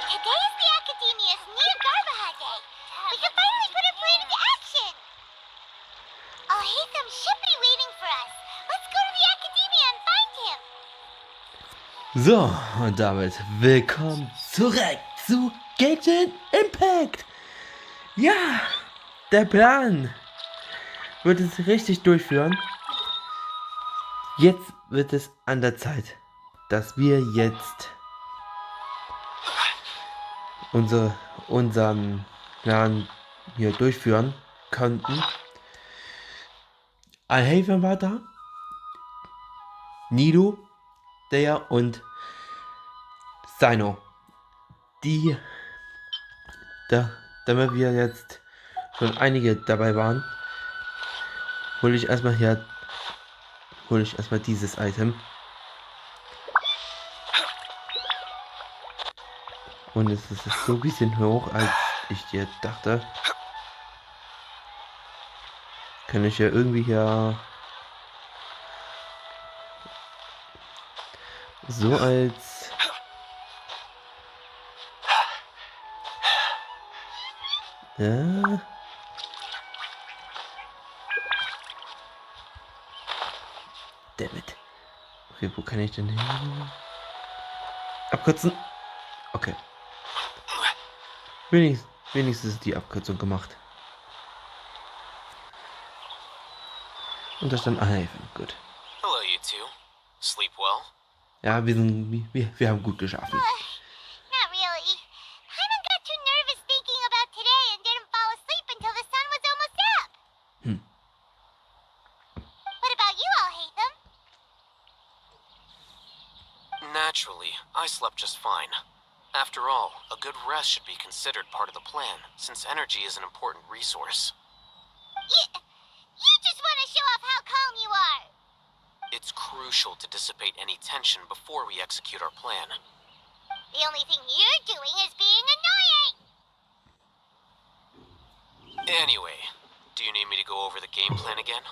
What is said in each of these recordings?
Today is the Akademia's new Garbaha Day. We can finally put our plan into action. Alhaitham should be waiting for us. Let's go to the Akademie and find him. So, und damit willkommen zurück zu Genshin Impact. Ja, der Plan wird es richtig durchführen. Jetzt wird es an der Zeit, dass wir jetzt unseren Plan hier durchführen könnten. Alhaitham war da, Nido, der und Sino. Damit wir jetzt schon einige dabei waren, hole ich erstmal dieses Item. Und es ist so ein bisschen hoch, als ich dir dachte. Kann ich ja irgendwie hier so als ja. Dammit. Okay, wo kann ich denn hin? Abkürzen. Okay. Wenigstens die Abkürzung gemacht. Und da stand Alhaitham. Gut. Hello, you two. Sleep well? Ja, wir haben gut geschlafen. Not really. Hyman got too nervous thinking about today and didn't fall asleep until the sun was almost up. What about you, Alhaitham? Naturally, I slept just fine. After all, a good rest should be considered part of the plan, since energy is an important resource. You just want to show off how calm you are. It's crucial to dissipate any tension before we execute our plan. The only thing you're doing is being annoying. Anyway, do you need me to go over the game plan again?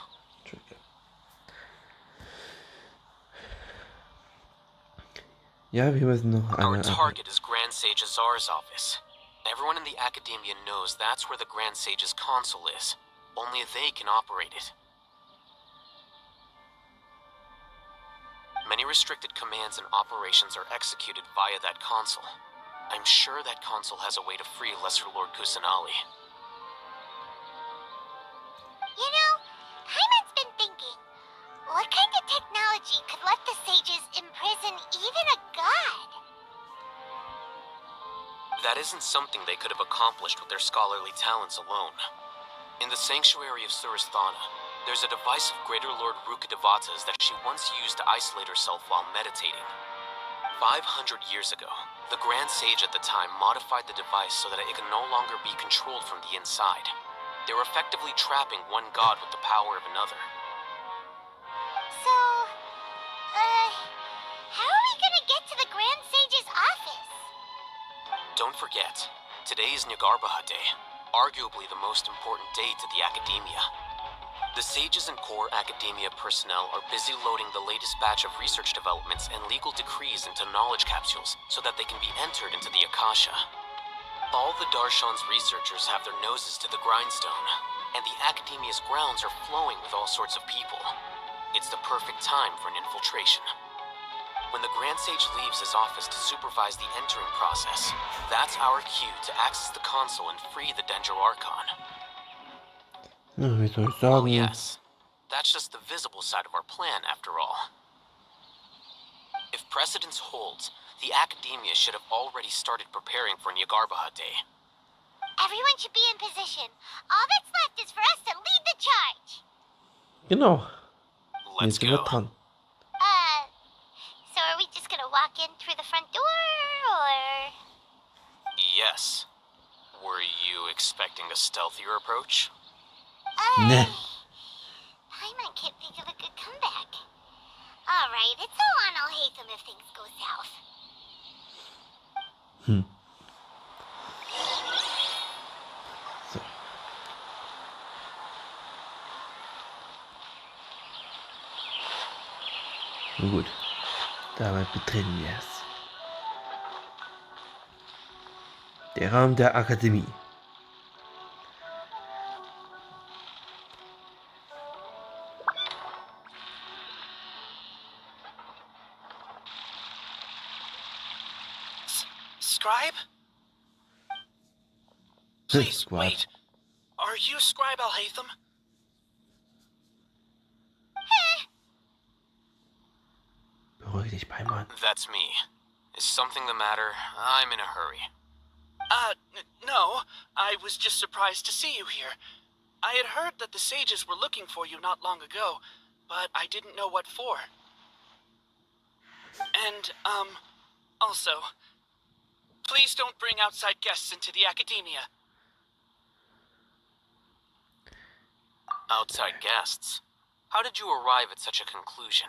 Ja, wir müssen noch Our eine target is Grand Sage Azar's office. Everyone in the Akademie knows that's where the Grand Sage's console is. Only they can operate it. Many restricted commands and operations are executed via that console. I'm sure that console has a way to free Lesser Lord Kusanali. You know, Hyman's been thinking, what kind of technology could let the sages imprison even a god? That isn't something they could have accomplished with their scholarly talents alone. In the sanctuary of Surasthana, there's a device of Greater Lord Rukkhadevata's that she once used to isolate herself while meditating. 500 years ago, the Grand Sage at the time modified the device so that it could no longer be controlled from the inside. They were effectively trapping one god with the power of another. So, how are we gonna get to the Grand Sage's office? Don't forget, today is Nyagarbha Day, arguably the most important day to the Akademia. The sages and core Akademia personnel are busy loading the latest batch of research developments and legal decrees into knowledge capsules so that they can be entered into the Akasha. All the Darshan's researchers have their noses to the grindstone, and the Akademia's grounds are flowing with all sorts of people. It's the perfect time for an infiltration. When the Grand Sage leaves his office to supervise the entering process, that's our cue to access the console and free the Danger Archon. Wie soll ich Oh sagen? yes, that's just the visible side of our plan after all. If precedence holds, the Akademia should have already started preparing for Nyagarbha Day. Everyone should be in position. All that's left is for us to lead the charge. Genau. Let's Jetzt sind wir go. dran. So are we just gonna walk in through the front door, or? Yes. Were you expecting a stealthier approach? Ne. Hyman can't think of a good comeback. Alright, it's all on Alhaitham if things go south. So. Nun gut. Damit betreten wir es. Der Raum der Akademie. Scribe? Please, Scribe. wait. Are you Scribe Alhaitham? Beruhig dich, Paiman. That's me. Is something the matter? I'm in a hurry. No. I was just surprised to see you here. I had heard that the sages were looking for you not long ago, but I didn't know what for. And, also, please don't bring outside guests into the Akademie. Outside guests? How did you arrive at such a conclusion?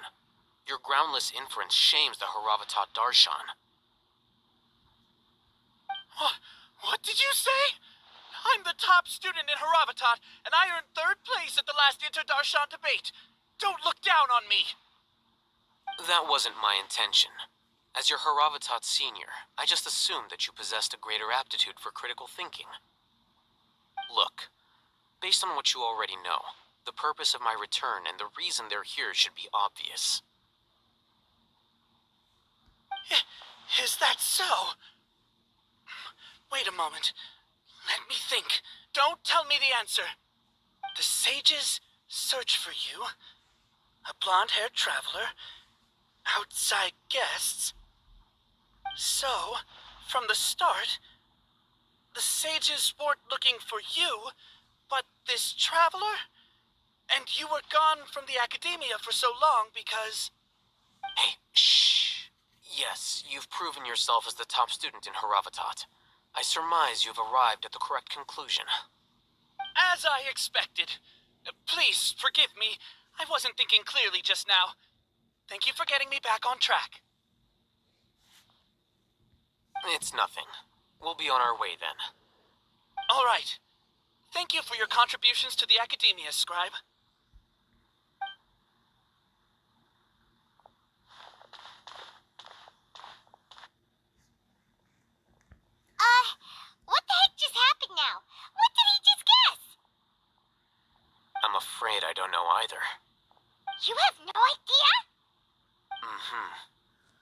Your groundless inference shames the Haravatat Darshan. What did you say? I'm the top student in Haravatat, and I earned 3rd place at the last Inter-Darshan debate. Don't look down on me! That wasn't my intention. As your Haravatat senior, I just assumed that you possessed a greater aptitude for critical thinking. Look, based on what you already know, the purpose of my return and the reason they're here should be obvious. Is that so? Wait a moment. Let me think. Don't tell me the answer. The sages search for you. A blonde-haired traveler. Outside guests. So, from the start, the sages weren't looking for you, but this traveler? And you were gone from the Akademie for so long because... Hey, shh. Yes, you've proven yourself as the top student in Haravatat. I surmise you've arrived at the correct conclusion. As I expected. Please, forgive me. I wasn't thinking clearly just now. Thank you for getting me back on track. It's nothing. We'll be on our way then. All right. Thank you for your contributions to the Akademie, Scribe. What the heck just happened now? What did he just guess? I'm afraid I don't know either. You have no idea?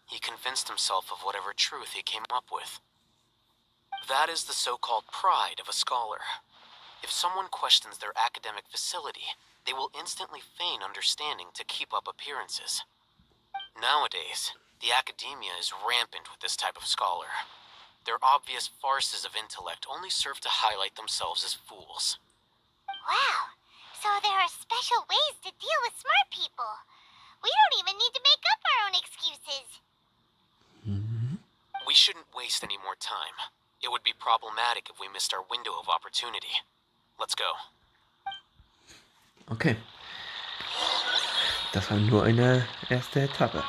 He convinced himself of whatever truth he came up with. That is the so-called pride of a scholar. If someone questions their academic facility, they will instantly feign understanding to keep up appearances. Nowadays, the Akademie is rampant with this type of scholar. Their obvious farces of intellect only serve to highlight themselves as fools. Wow. So there are special ways to deal with smart people. We don't even need to make up our own excuses. We shouldn't waste any more time. It would be problematic if we missed our window of opportunity. Let's go. Okay. Das war nur eine erste Etappe.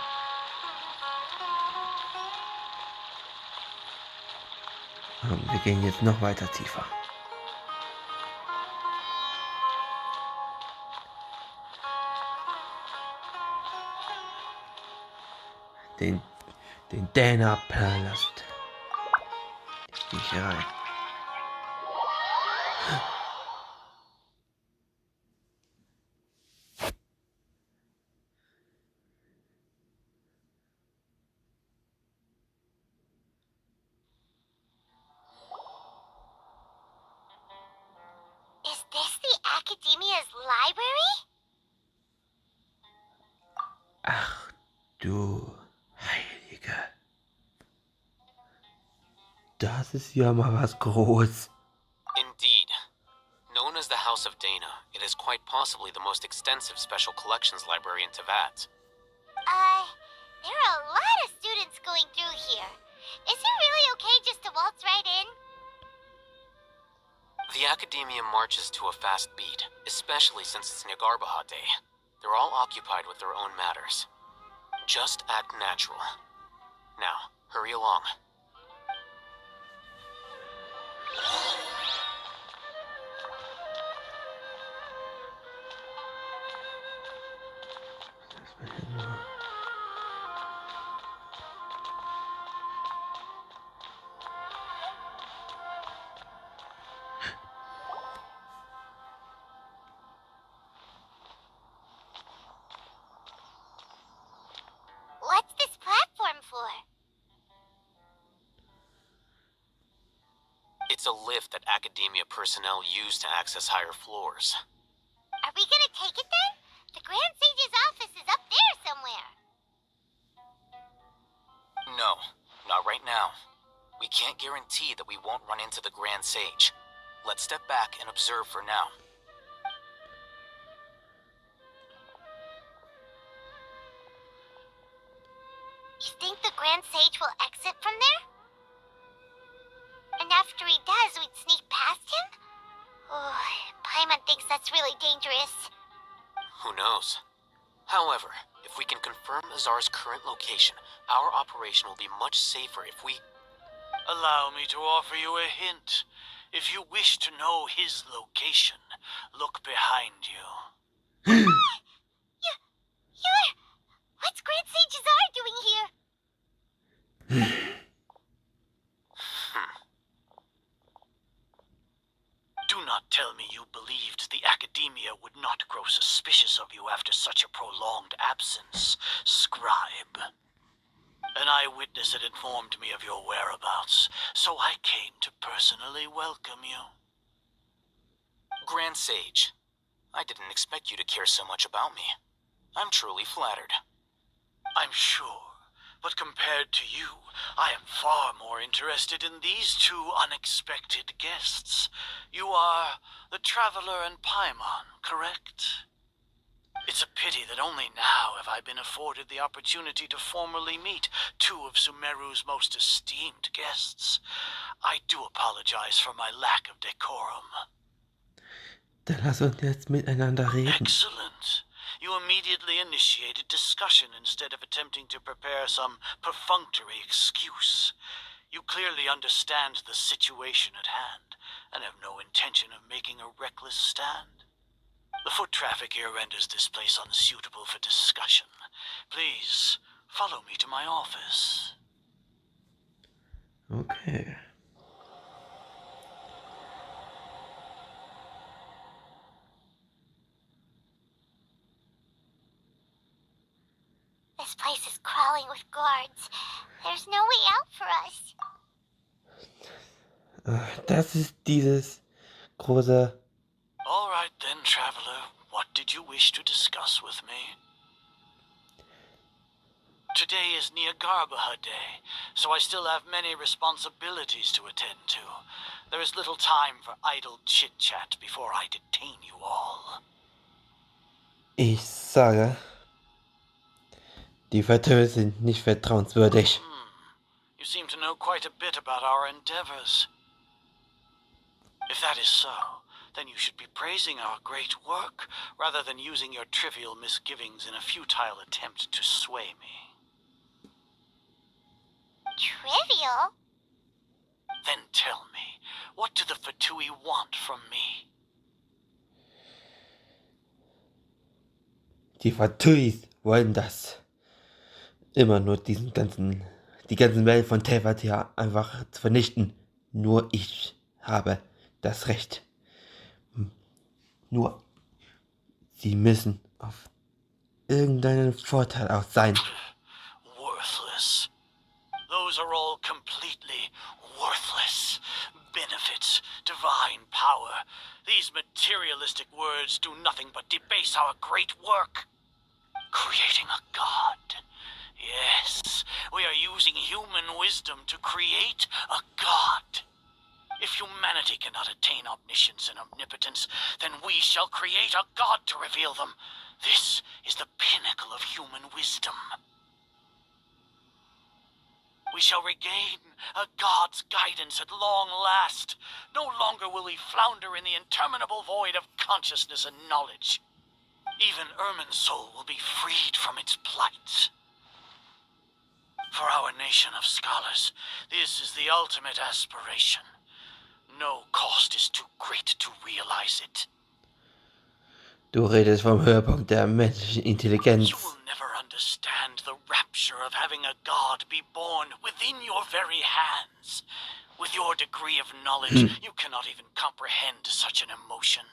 Wir gehen jetzt noch weiter tiefer. Den Däner-Palast. Ich gehe hier rein. Is this the Akademie's library? Ach du Heilige. Das ist ja mal was groß. Indeed. Known as the House of Dana, it is quite possibly the most extensive special collections library in Teyvat. There are a lot of students going through here. Is it really okay just to waltz right in? The Akademie marches to a fast beat, especially since it's Nyargarbaha Day. They're all occupied with their own matters. Just act natural. Now, hurry along. It's a lift that Akademie personnel use to access higher floors. Are we gonna take it then? The Grand Sage's office is up there somewhere. No, not right now. We can't guarantee that we won't run into the Grand Sage. Let's step back and observe for now. You think the Grand Sage will exit from there? And after he does, we'd sneak past him? Oh, Paimon thinks that's really dangerous. Who knows? However, if we can confirm Azar's current location, our operation will be much safer if we... Allow me to offer you a hint. If you wish to know his location, look behind you. You're... What's Grand Sage Azar doing here? Do not tell me you believed the Akademie would not grow suspicious of you after such a prolonged absence, scribe. An eyewitness had informed me of your whereabouts, so I came to personally welcome you. Grand Sage, I didn't expect you to care so much about me. I'm truly flattered. I'm sure, but compared to you, I am far more interested in these two unexpected guests. You are the Traveler and Paimon, correct? It's a pity that only now have I been afforded the opportunity to formally meet two of Sumeru's most esteemed guests. I do apologize for my lack of decorum. Dann lass uns jetzt miteinander reden. Excellent. You immediately initiated discussion instead of attempting to prepare some perfunctory excuse. You clearly understand the situation at hand and have no intention of making a reckless stand. The foot traffic here renders this place unsuitable for discussion. Please, follow me to my office. Okay. This place is crawling with guards. There's no way out for us. Das ist dieses große... All right then, Traveler. What did you wish to discuss with me? Today is Niagarbaha Day, so I still have many responsibilities to attend to. There is little time for idle chit-chat before I detain you all. Ich sage, die Verträge sind nicht vertrauenswürdig. You seem to know quite a bit about our endeavors. If that is so, then you should be praising our great work, rather than using your trivial misgivings in a futile attempt to sway me. Trivial? Then tell me, what do the Fatui want from me? Die Fatuis wollen das. Immer nur die ganzen Welt von Tevatia einfach zu vernichten. Nur ich habe das Recht. Nur sie müssen auf irgendeinen Vorteil aus sein. Worthless. Those are all completely worthless. Benefits, divine power. These materialistic words do nothing but debase our great work. Creating a god. Yes, we are using human wisdom to create a god. If humanity cannot attain omniscience and omnipotence, then we shall create a god to reveal them. This is the pinnacle of human wisdom. We shall regain a god's guidance at long last. No longer will we flounder in the interminable void of consciousness and knowledge. Even Ermin's soul will be freed from its plight. For our nation of scholars, this is the ultimate aspiration. No cost is too great to realize it. Du redest vom Höhepunkt der menschlichen Intelligenz. You will never understand the rapture of having a god be born within your very hands. With your degree of knowledge, you cannot even comprehend such an emotion.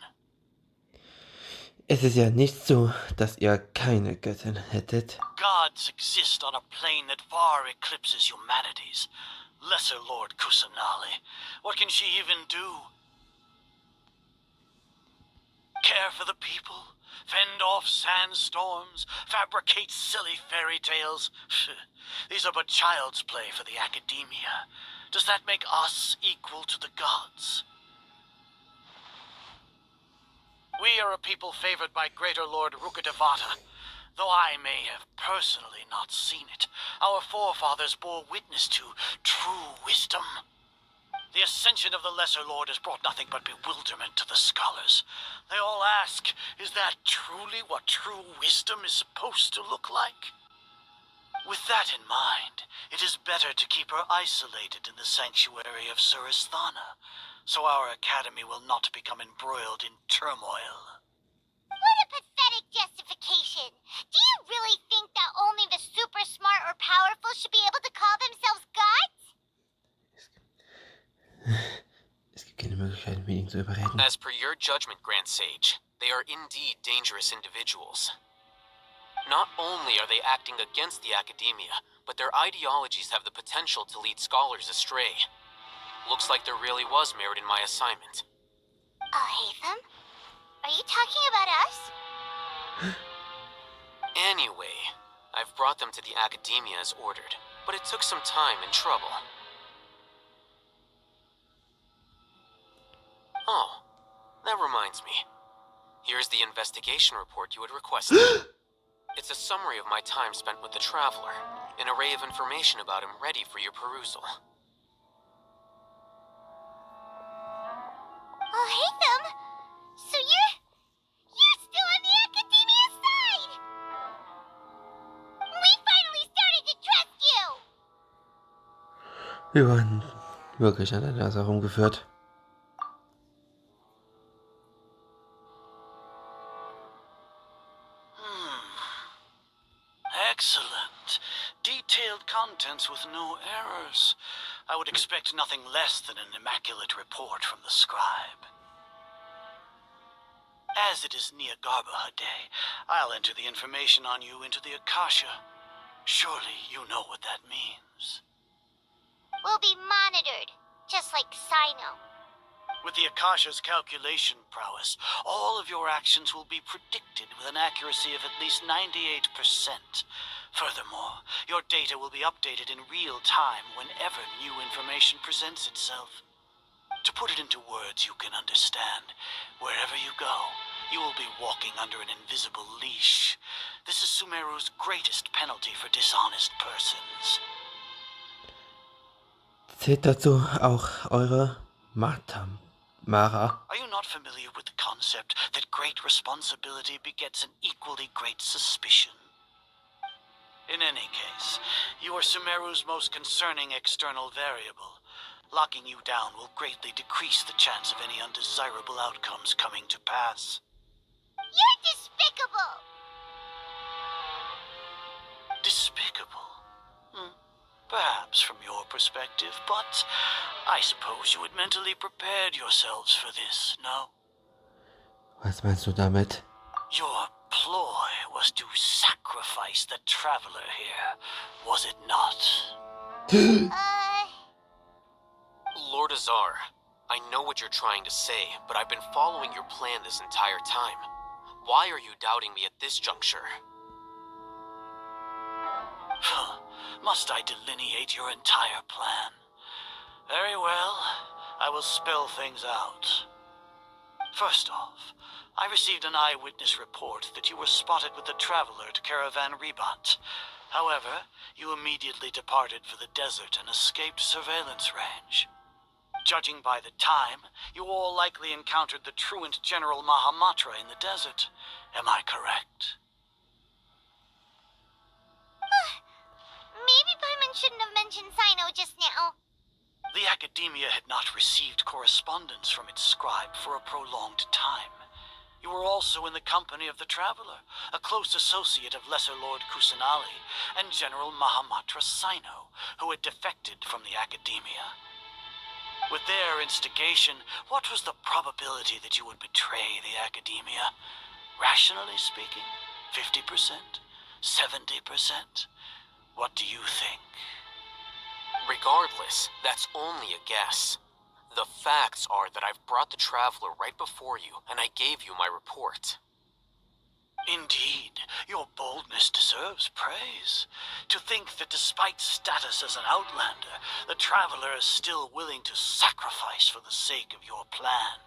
Es ist ja nicht so, dass ihr keine Göttin hättet. Gods exist on a plane that far eclipses humanity's. Lesser Lord Kusanali. What can she even do? Care for the people? Fend off sandstorms? Fabricate silly fairy tales? These are but child's play for the Akademie. Does that make us equal to the gods? We are a people favored by Greater Lord Rukadevata. Though I may have personally not seen it, our forefathers bore witness to true wisdom. The ascension of the Lesser Lord has brought nothing but bewilderment to the scholars. They all ask, is that truly what true wisdom is supposed to look like? With that in mind, it is better to keep her isolated in the sanctuary of Suristhana, so our academy will not become embroiled in turmoil. What a pathetic justification! Do you really think that only the super smart or powerful should be able to call themselves gods? Es gibt keine Möglichkeit, mit ihnen zu überreden. As per your judgment, Grand Sage, they are indeed dangerous individuals. Not only are they acting against the Akademie, but their ideologies have the potential to lead scholars astray. Looks like there really was merit in my assignment. Alhaitham? Are you talking about us? Anyway, I've brought them to the Akademie as ordered, but it took some time and trouble. Oh, that reminds me. Here's the investigation report you had requested. It's a summary of my time spent with the Traveler, an array of information about him ready for your perusal. Alhaitham? So you're still on the Akademie's side! We finally started to trust you! Wir waren wirklich an der Nase herumgeführt. Excellent. Detailed contents with no errors. I would expect nothing less than an immaculate report from the scribe. As it is Niagarbaha Day, I'll enter the information on you into the Akasha. Surely you know what that means. We'll be monitored, just like Sino. With the Akasha's calculation prowess, all of your actions will be predicted with an accuracy of at least 98%. Furthermore, your data will be updated in real time whenever new information presents itself. To put it into words you can understand, wherever you go, you will be walking under an invisible leash. This is Sumeru's greatest penalty for dishonest persons. Zählt dazu auch eure Macht, Mara? Are you not familiar with the concept that great responsibility begets an equally great suspicion? In any case, you are Sumeru's most concerning external variable. Locking you down will greatly decrease the chance of any undesirable outcomes coming to pass. You're despicable! Despicable? Perhaps from your perspective, but I suppose you had mentally prepared yourselves for this, no? Was meinst du damit? Your ploy was to sacrifice the Traveler here, was it not? Lord Azar, I know what you're trying to say, but I've been following your plan this entire time. Why are you doubting me at this juncture? Must I delineate your entire plan? Very well, I will spell things out. First off, I received an eyewitness report that you were spotted with the Traveler at Caravan Ribat. However, you immediately departed for the desert and escaped surveillance range. Judging by the time, you all likely encountered the truant General Mahamatra in the desert. Am I correct? Maybe Paimon shouldn't have mentioned Sino just now. The Akademie had not received correspondence from its scribe for a prolonged time. You were also in the company of the Traveler, a close associate of Lesser Lord Kusanali and General Mahamatra Sino, who had defected from the Akademie. With their instigation, what was the probability that you would betray the Akademie? Rationally speaking, 50%? 70%? What do you think? Regardless, that's only a guess. The facts are that I've brought the traveler right before you, and I gave you my report. Indeed, your boldness deserves praise. To think that despite status as an outlander, the traveler is still willing to sacrifice for the sake of your plan.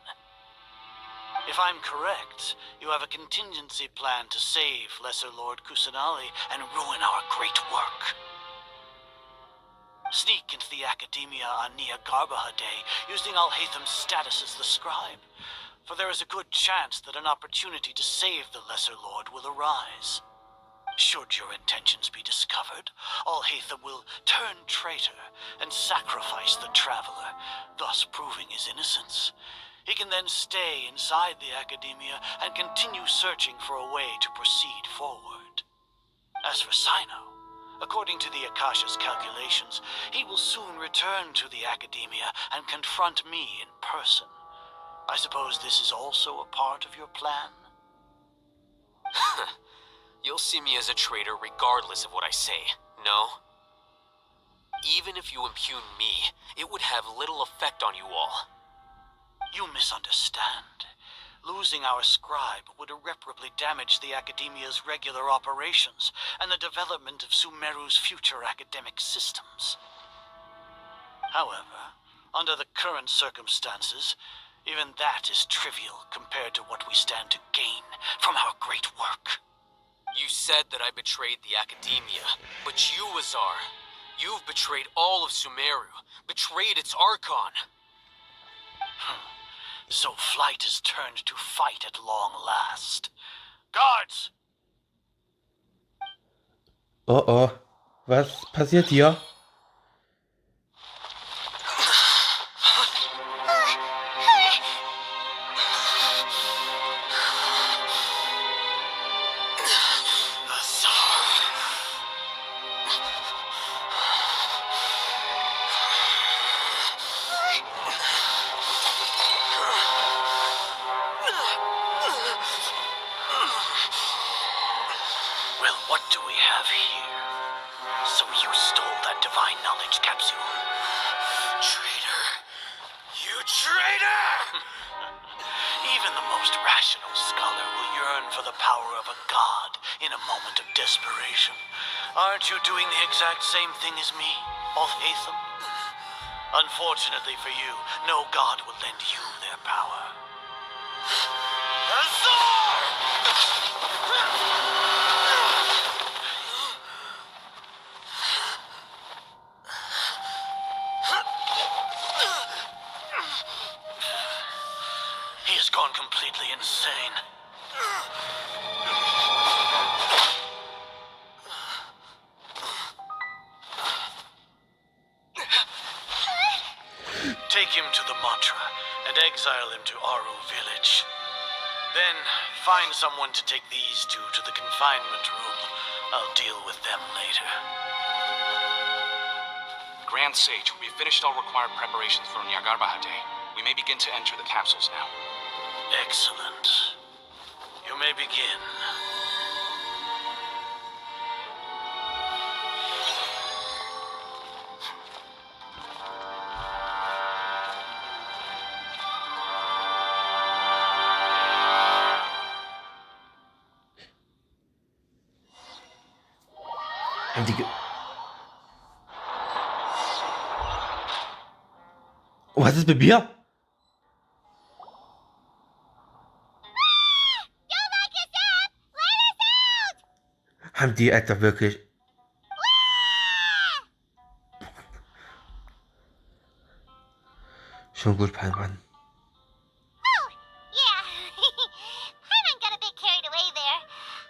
If I'm correct, you have a contingency plan to save Lesser Lord Kusanali and ruin our great work. Sneak into the Akademie on Niagarbaha Day, using Alhaitham's status as the scribe, for there is a good chance that an opportunity to save the Lesser Lord will arise. Should your intentions be discovered, Alhaitham will turn traitor and sacrifice the traveler, thus proving his innocence. He can then stay inside the Akademie and continue searching for a way to proceed forward. As for Sino, according to the Akasha's calculations, he will soon return to the Akademie and confront me in person. I suppose this is also a part of your plan? You'll see me as a traitor regardless of what I say, no? Even if you impugn me, it would have little effect on you all. You misunderstand. Losing our scribe would irreparably damage the Akademia's regular operations and the development of Sumeru's future academic systems. However, under the current circumstances, even that is trivial compared to what we stand to gain from our great work. You said that I betrayed the Akademie, but you, Azar, you've betrayed all of Sumeru, betrayed its Archon. So flight is turned to fight at long last. Guards! Oh oh, was passiert hier? Well, what do we have here? So you stole that divine knowledge capsule? Traitor! You traitor! Even the most rational scholar will yearn for the power of a god in a moment of desperation. Aren't you doing the exact same thing as me, Alhaitham? Unfortunately for you, no god will lend you their power. He has gone completely insane. Take him to the mantra and exile him to Aru village. Then find someone to take these two to the confinement room. I'll deal with them later. Grand Sage, we finished all required preparations for Niagarbaha Day. We may begin to enter the capsules now. Excellent. You may begin. Was ist mit mir? Don't lock us up! Let us out! Haben die etwa wirklich... Schon gut, Palman. Oh, yeah. Paimon got a bit carried away there.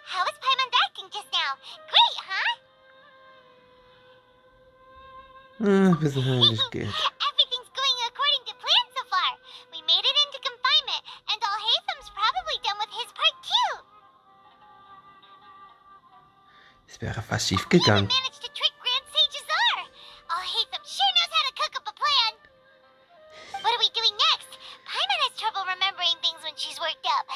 How was Paimon acting just now? Great, huh? Bis es nicht geht. Everything's going according to plan so far. We made it into confinement, and Alhaitham's probably done with his part too. Es wäre fast schief We even gegangen. managed to trick Grand Sage Azar. Alhaitham sure knows how to cook up a plan. What are we doing next? Paimon has trouble remembering things when she's worked up.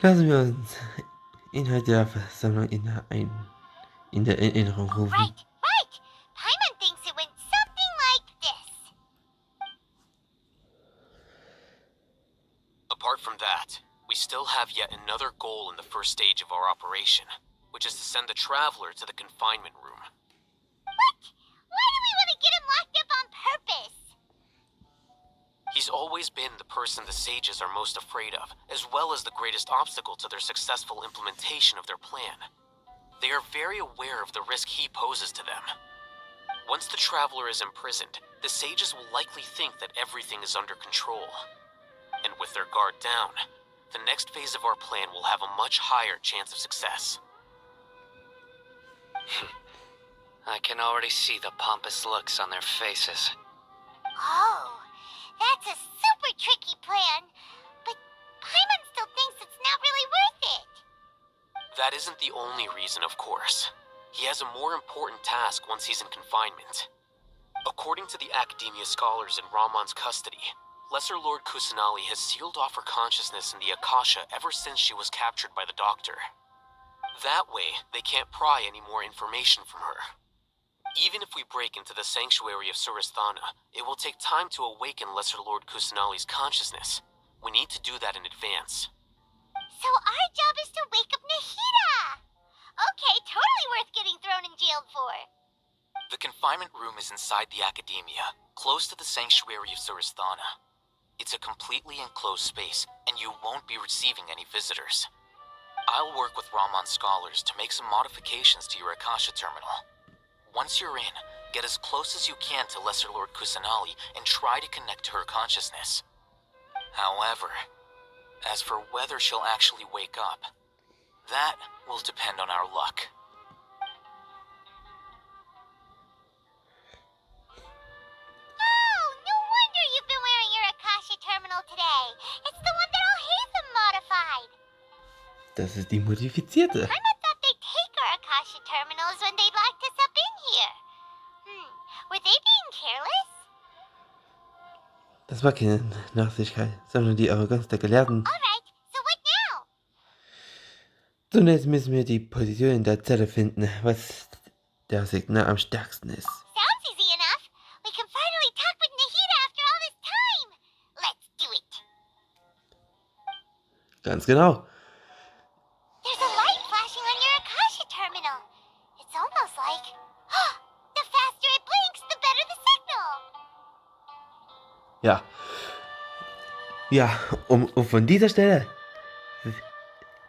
Lassen wir uns Inhalt der Versammlung in der Erinnerung rufen. Right, right. Paimon thinks it went something like this. Apart from that, we still have yet another goal in the first stage of our operation, which is to send the traveler to the confinement room. What? Why do we want to get him locked up on purpose? He's always been the person the sages are most afraid of, as well as the greatest obstacle to their successful implementation of their plan. They are very aware of the risk he poses to them. Once the traveler is imprisoned, the sages will likely think that everything is under control. And with their guard down, the next phase of our plan will have a much higher chance of success. I can already see the pompous looks on their faces. Oh, that's a super tricky plan. But Paimon still thinks it's not really worth it. That isn't the only reason, of course. He has a more important task once he's in confinement. According to the Akademie scholars in Ramon's custody, Lesser Lord Kusanali has sealed off her consciousness in the Akasha ever since she was captured by the Doctor. That way, they can't pry any more information from her. Even if we break into the sanctuary of Surasthana, it will take time to awaken Lesser Lord Kusanali's consciousness. We need to do that in advance. So our job is to wake up Nahida. Okay, totally worth getting thrown in jail for. The confinement room is inside the Akademie, close to the sanctuary of Surasthana. It's a completely enclosed space, and you won't be receiving any visitors. I'll work with Ramon scholars to make some modifications to your Akasha terminal. Once you're in, get as close as you can to Lesser Lord Kusanali and try to connect to her consciousness. However, as for whether she'll actually wake up, that will depend on our luck. Oh, no wonder you've been wearing your Akasha terminal today. It's the one that Alhaitham modified. Das ist die modifizierte. Paimon thought they'd take our Akasha terminals when they locked us up in here. Were they being careless? Das war keine Nachsichtigkeit, sondern die Arroganz der Gelehrten. Alright, so what now? Zunächst müssen wir die Position in der Zelle finden, was der Signal am stärksten ist. Sounds easy enough. We can finally talk with Nahida after all this time. Let's do it. Ganz genau. There's a light flashing on your Akasha terminal. It's almost like... the faster it blinks, the better the signal. Ja. Ja, und von dieser Stelle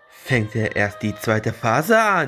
fängt ja erst die zweite Phase an.